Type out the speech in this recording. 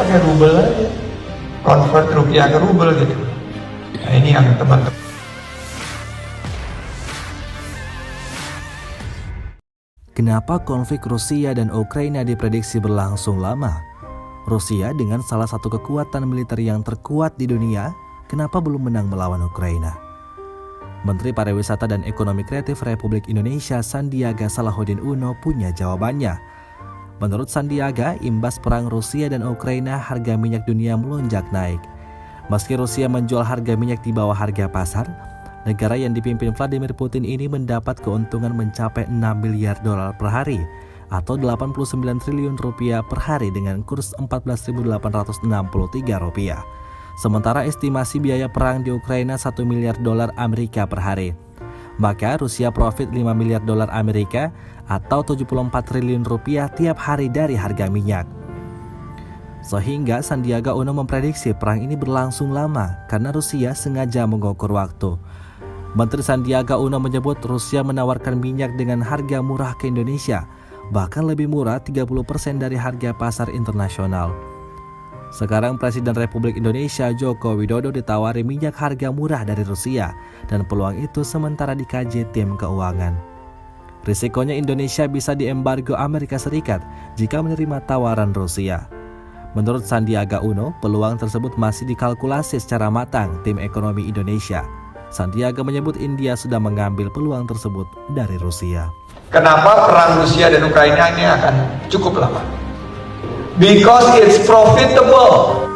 pakai rubel aja, convert rupiah ke rubel gitu. Nah ini yang teman-teman. Kenapa konflik Rusia dan Ukraina diprediksi berlangsung lama? Rusia dengan salah satu kekuatan militer yang terkuat di dunia, kenapa belum menang melawan Ukraina? Menteri Pariwisata dan Ekonomi Kreatif Republik Indonesia Sandiaga Salahuddin Uno punya jawabannya. Menurut Sandiaga, imbas perang Rusia dan Ukraina, harga minyak dunia melonjak naik. Meski Rusia menjual harga minyak di bawah harga pasar, negara yang dipimpin Vladimir Putin ini mendapat keuntungan mencapai 6 miliar dolar per hari atau 89 triliun rupiah per hari dengan kurs 14.863 rupiah. Sementara estimasi biaya perang di Ukraina 1 miliar dolar Amerika per hari. Maka Rusia profit 5 miliar dolar Amerika atau 74 triliun rupiah tiap hari dari harga minyak. Sehingga Sandiaga Uno memprediksi perang ini berlangsung lama karena Rusia sengaja mengukur waktu. Menteri Sandiaga Uno menyebut Rusia menawarkan minyak dengan harga murah ke Indonesia, bahkan lebih murah 30% dari harga pasar internasional. Sekarang Presiden Republik Indonesia Joko Widodo ditawari minyak harga murah dari Rusia dan peluang itu sementara dikaji tim keuangan. Risikonya Indonesia bisa diembargo Amerika Serikat jika menerima tawaran Rusia. Menurut Sandiaga Uno, peluang tersebut masih dikalkulasi secara matang tim ekonomi Indonesia. Sandiaga menyebut India sudah mengambil peluang tersebut dari Rusia. Kenapa perang Rusia dan Ukraina ini akan cukup lama? Because it's profitable.